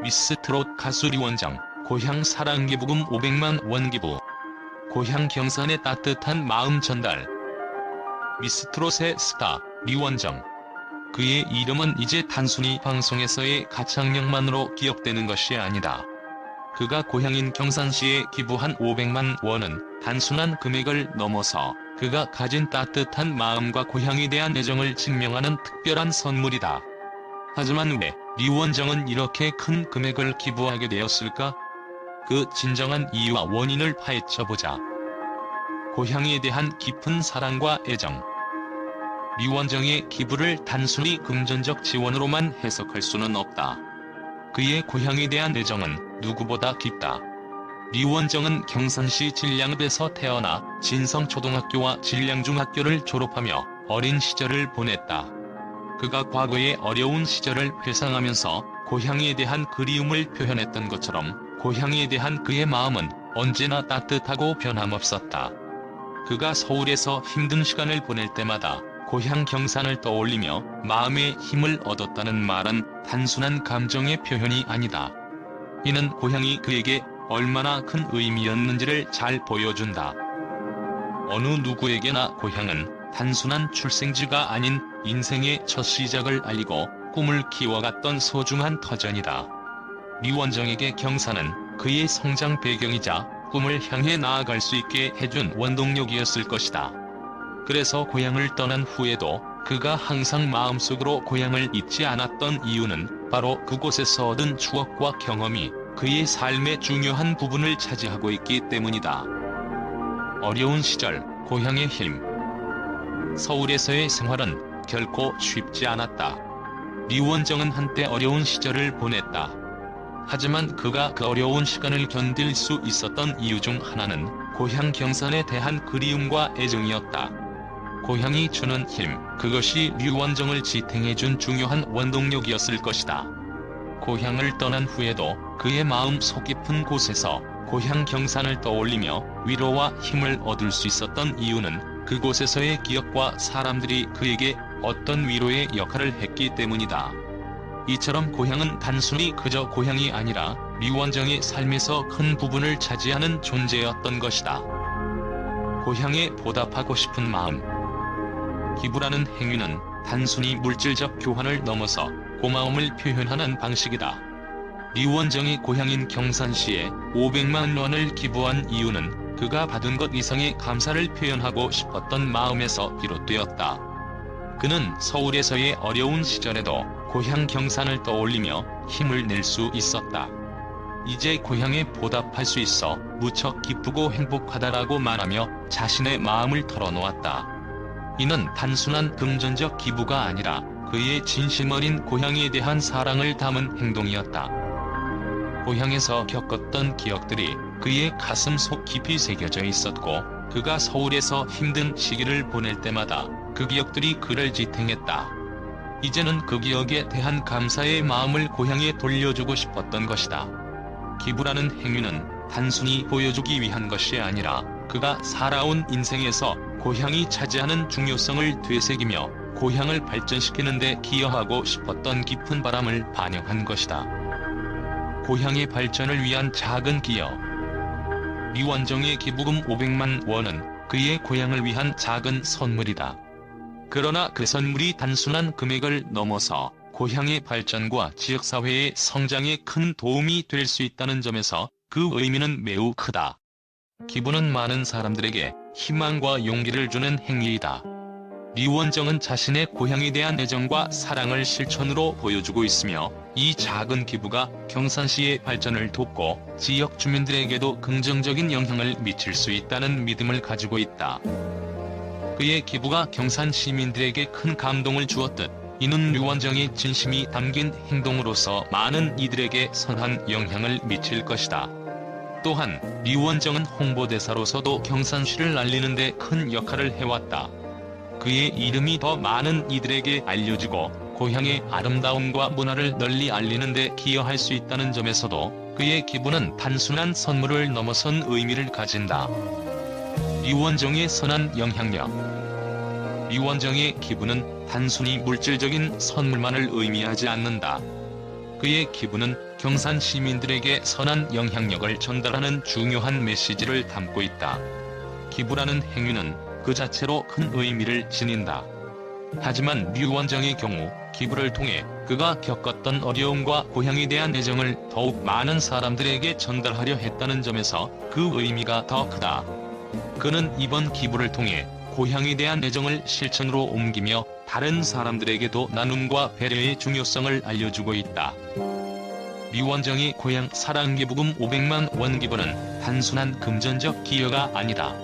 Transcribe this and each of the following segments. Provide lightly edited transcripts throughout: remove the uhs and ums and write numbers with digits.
미스트롯 가수 류원정, 고향 사랑 기부금 500만 원 기부. 고향 경산의 따뜻한 마음 전달. 미스트롯의 스타, 류원정. 그의 이름은 이제 단순히 방송에서의 가창력만으로 기억되는 것이 아니다. 그가 고향인 경산시에 기부한 500만 원은 단순한 금액을 넘어서 그가 가진 따뜻한 마음과 고향에 대한 애정을 증명하는 특별한 선물이다. 하지만 왜 류원정은 이렇게 큰 금액을 기부하게 되었을까? 그 진정한 이유와 원인을 파헤쳐보자. 고향에 대한 깊은 사랑과 애정. 류원정의 기부를 단순히 금전적 지원으로만 해석할 수는 없다. 그의 고향에 대한 애정은 누구보다 깊다. 류원정은 경산시 진량읍에서 태어나 진성초등학교와 진량중학교를 졸업하며 어린 시절을 보냈다. 그가 과거의 어려운 시절을 회상하면서 고향에 대한 그리움을 표현했던 것처럼 고향에 대한 그의 마음은 언제나 따뜻하고 변함없었다. 그가 서울에서 힘든 시간을 보낼 때마다 고향 경산을 떠올리며 마음의 힘을 얻었다는 말은 단순한 감정의 표현이 아니다. 이는 고향이 그에게 얼마나 큰 의미였는지를 잘 보여준다. 어느 누구에게나 고향은 단순한 출생지가 아닌 인생의 첫 시작을 알리고 꿈을 키워갔던 소중한 터전이다. 류원정에게 경산은 그의 성장 배경이자 꿈을 향해 나아갈 수 있게 해준 원동력이었을 것이다. 그래서 고향을 떠난 후에도 그가 항상 마음속으로 고향을 잊지 않았던 이유는 바로 그곳에서 얻은 추억과 경험이 그의 삶의 중요한 부분을 차지하고 있기 때문이다. 어려운 시절, 고향의 힘. 서울에서의 생활은 결코 쉽지 않았다. 류원정은 한때 어려운 시절을 보냈다. 하지만 그가 그 어려운 시간을 견딜 수 있었던 이유 중 하나는 고향 경산에 대한 그리움과 애정이었다. 고향이 주는 힘, 그것이 류원정을 지탱해준 중요한 원동력이었을 것이다. 고향을 떠난 후에도 그의 마음 속 깊은 곳에서 고향 경산을 떠올리며 위로와 힘을 얻을 수 있었던 이유는 그곳에서의 기억과 사람들이 그에게 어떤 위로의 역할을 했기 때문이다. 이처럼 고향은 단순히 그저 고향이 아니라 류원정의 삶에서 큰 부분을 차지하는 존재였던 것이다. 고향에 보답하고 싶은 마음. 기부라는 행위는 단순히 물질적 교환을 넘어서 고마움을 표현하는 방식이다. 류원정이 고향인 경산시에 500만 원을 기부한 이유는 그가 받은 것 이상의 감사를 표현하고 싶었던 마음에서 비롯되었다. 그는 서울에서의 어려운 시절에도 고향 경산을 떠올리며 힘을 낼 수 있었다. 이제 고향에 보답할 수 있어 무척 기쁘고 행복하다라고 말하며 자신의 마음을 털어놓았다. 이는 단순한 금전적 기부가 아니라 그의 진심 어린 고향에 대한 사랑을 담은 행동이었다. 고향에서 겪었던 기억들이 그의 가슴 속 깊이 새겨져 있었고 그가 서울에서 힘든 시기를 보낼 때마다 그 기억들이 그를 지탱했다. 이제는 그 기억에 대한 감사의 마음을 고향에 돌려주고 싶었던 것이다. 기부라는 행위는 단순히 보여주기 위한 것이 아니라 그가 살아온 인생에서 고향이 차지하는 중요성을 되새기며 고향을 발전시키는 데 기여하고 싶었던 깊은 바람을 반영한 것이다. 고향의 발전을 위한 작은 기여. 류원정의 기부금 500만 원은 그의 고향을 위한 작은 선물이다. 그러나 그 선물이 단순한 금액을 넘어서 고향의 발전과 지역사회의 성장에 큰 도움이 될 수 있다는 점에서 그 의미는 매우 크다. 기부는 많은 사람들에게 희망과 용기를 주는 행위이다. 류원정은 자신의 고향에 대한 애정과 사랑을 실천으로 보여주고 있으며 이 작은 기부가 경산시의 발전을 돕고 지역 주민들에게도 긍정적인 영향을 미칠 수 있다는 믿음을 가지고 있다. 그의 기부가 경산 시민들에게 큰 감동을 주었듯 이는 류원정의 진심이 담긴 행동으로서 많은 이들에게 선한 영향을 미칠 것이다. 또한 류원정은 홍보대사로서도 경산시를 알리는 데 큰 역할을 해왔다. 그의 이름이 더 많은 이들에게 알려지고 고향의 아름다움과 문화를 널리 알리는 데 기여할 수 있다는 점에서도 그의 기부는 단순한 선물을 넘어선 의미를 가진다. 류원정의 선한 영향력. 류원정의 기부는 단순히 물질적인 선물만을 의미하지 않는다. 그의 기부는 경산 시민들에게 선한 영향력을 전달하는 중요한 메시지를 담고 있다. 기부라는 행위는 그 자체로 큰 의미를 지닌다. 하지만 류원정의 경우 기부를 통해 그가 겪었던 어려움과 고향에 대한 애정을 더욱 많은 사람들에게 전달하려 했다는 점에서 그 의미가 더 크다. 그는 이번 기부를 통해 고향에 대한 애정을 실천으로 옮기며 다른 사람들에게도 나눔과 배려의 중요성을 알려주고 있다. 류원정의 고향 사랑기부금 500만 원 기부는 단순한 금전적 기여가 아니다.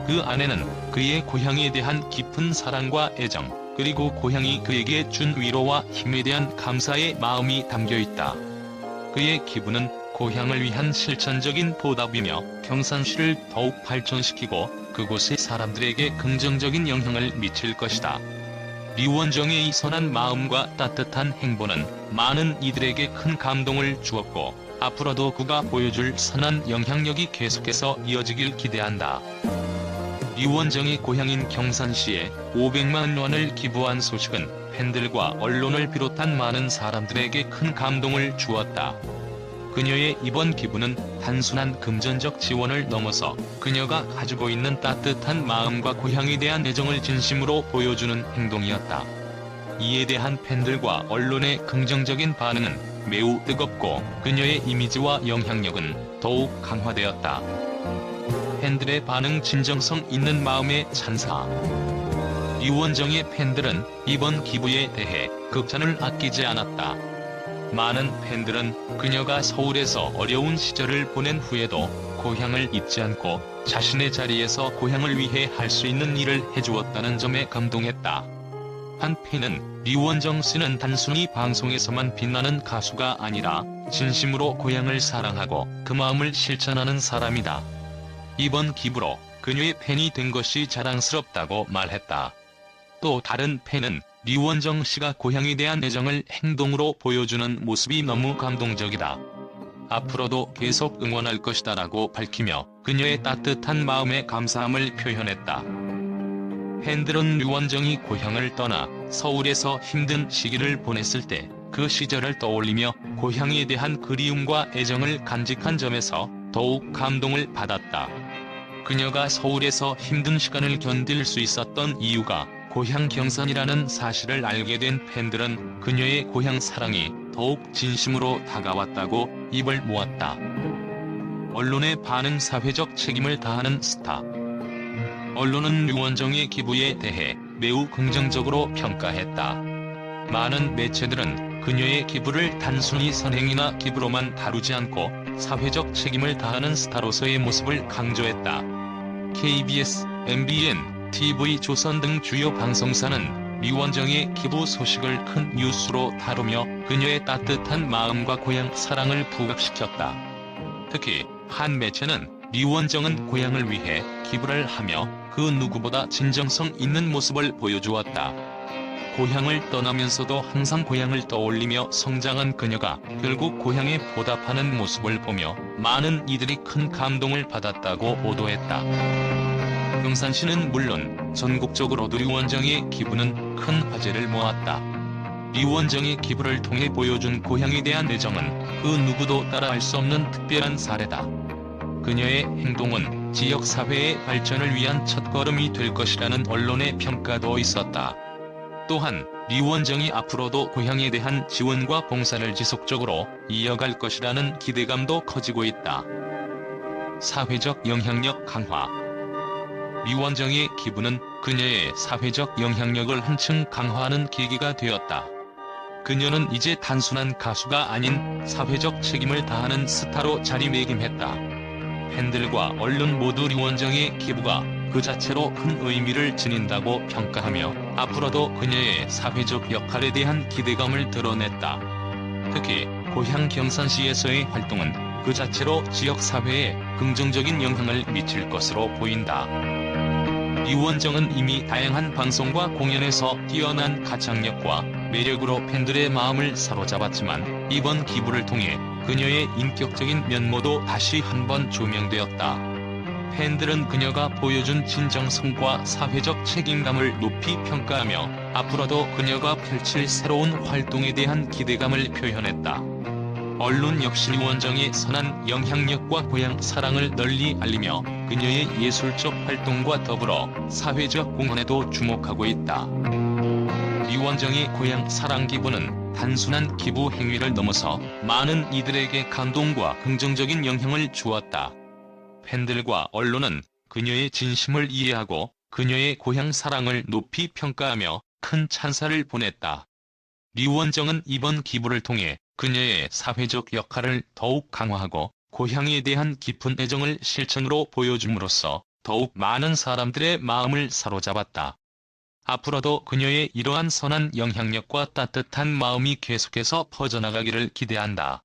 그 안에는 그의 고향에 대한 깊은 사랑과 애정, 그리고 고향이 그에게 준 위로와 힘에 대한 감사의 마음이 담겨 있다. 그의 기부는 고향을 위한 실천적인 보답이며 경산시를 더욱 발전시키고 그곳의 사람들에게 긍정적인 영향을 미칠 것이다. 류원정의 이 선한 마음과 따뜻한 행보는 많은 이들에게 큰 감동을 주었고 앞으로도 그가 보여줄 선한 영향력이 계속해서 이어지길 기대한다. 류원정이 고향인 경산시에 500만 원을 기부한 소식은 팬들과 언론을 비롯한 많은 사람들에게 큰 감동을 주었다. 그녀의 이번 기부는 단순한 금전적 지원을 넘어서 그녀가 가지고 있는 따뜻한 마음과 고향에 대한 애정을 진심으로 보여주는 행동이었다. 이에 대한 팬들과 언론의 긍정적인 반응은 매우 뜨겁고 그녀의 이미지와 영향력은 더욱 강화되었다. 팬들의 반응 진정성 있는 마음의 찬사. 류원정의 팬들은 이번 기부에 대해 극찬을 아끼지 않았다. 많은 팬들은 그녀가 서울에서 어려운 시절을 보낸 후에도 고향을 잊지 않고 자신의 자리에서 고향을 위해 할 수 있는 일을 해주었다는 점에 감동했다. 한 팬은 류원정 씨는 단순히 방송에서만 빛나는 가수가 아니라 진심으로 고향을 사랑하고 그 마음을 실천하는 사람이다. 이번 기부로 그녀의 팬이 된 것이 자랑스럽다고 말했다. 또 다른 팬은 류원정 씨가 고향에 대한 애정을 행동으로 보여주는 모습이 너무 감동적이다. 앞으로도 계속 응원할 것이다라고 밝히며 그녀의 따뜻한 마음에 감사함을 표현했다. 팬들은 류원정이 고향을 떠나 서울에서 힘든 시기를 보냈을 때 그 시절을 떠올리며 고향에 대한 그리움과 애정을 간직한 점에서 더욱 감동을 받았다. 그녀가 서울에서 힘든 시간을 견딜 수 있었던 이유가 고향 경산이라는 사실을 알게 된 팬들은 그녀의 고향 사랑이 더욱 진심으로 다가왔다고 입을 모았다. 언론의 반응. 사회적 책임을 다하는 스타. 언론은 류원정의 기부에 대해 매우 긍정적으로 평가했다. 많은 매체들은 그녀의 기부를 단순히 선행이나 기부로만 다루지 않고 사회적 책임을 다하는 스타로서의 모습을 강조했다. KBS, MBN, TV 조선 등 주요 방송사는 류원정의 기부 소식을 큰 뉴스로 다루며 그녀의 따뜻한 마음과 고향 사랑을 부각시켰다. 특히 한 매체는 류원정은 고향을 위해 기부를 하며 그 누구보다 진정성 있는 모습을 보여주었다. 고향을 떠나면서도 항상 고향을 떠올리며 성장한 그녀가 결국 고향에 보답하는 모습을 보며 많은 이들이 큰 감동을 받았다고 보도했다. 경산시는 물론 전국적으로도 류원정의 기부는 큰 화제를 모았다. 류원정의 기부를 통해 보여준 고향에 대한 애정은 그 누구도 따라할 수 없는 특별한 사례다. 그녀의 행동은 지역사회의 발전을 위한 첫걸음이 될 것이라는 언론의 평가도 있었다. 또한 류원정이 앞으로도 고향에 대한 지원과 봉사를 지속적으로 이어갈 것이라는 기대감도 커지고 있다. 사회적 영향력 강화. 류원정의 기부는 그녀의 사회적 영향력을 한층 강화하는 계기가 되었다. 그녀는 이제 단순한 가수가 아닌 사회적 책임을 다하는 스타로 자리매김했다. 팬들과 언론 모두 류원정의 기부가 그 자체로 큰 의미를 지닌다고 평가하며 앞으로도 그녀의 사회적 역할에 대한 기대감을 드러냈다. 특히 고향 경산시에서의 활동은 그 자체로 지역사회에 긍정적인 영향을 미칠 것으로 보인다. 류원정은 이미 다양한 방송과 공연에서 뛰어난 가창력과 매력으로 팬들의 마음을 사로잡았지만 이번 기부를 통해 그녀의 인격적인 면모도 다시 한번 조명되었다. 팬들은 그녀가 보여준 진정성과 사회적 책임감을 높이 평가하며 앞으로도 그녀가 펼칠 새로운 활동에 대한 기대감을 표현했다. 언론 역시 리원정의 선한 영향력과 고향 사랑을 널리 알리며 그녀의 예술적 활동과 더불어 사회적 공헌에도 주목하고 있다. 리원정의 고향 사랑 기부는 단순한 기부 행위를 넘어서 많은 이들에게 감동과 긍정적인 영향을 주었다. 팬들과 언론은 그녀의 진심을 이해하고 그녀의 고향 사랑을 높이 평가하며 큰 찬사를 보냈다. 리원정은 이번 기부를 통해 그녀의 사회적 역할을 더욱 강화하고 고향에 대한 깊은 애정을 실천으로 보여줌으로써 더욱 많은 사람들의 마음을 사로잡았다. 앞으로도 그녀의 이러한 선한 영향력과 따뜻한 마음이 계속해서 퍼져나가기를 기대한다.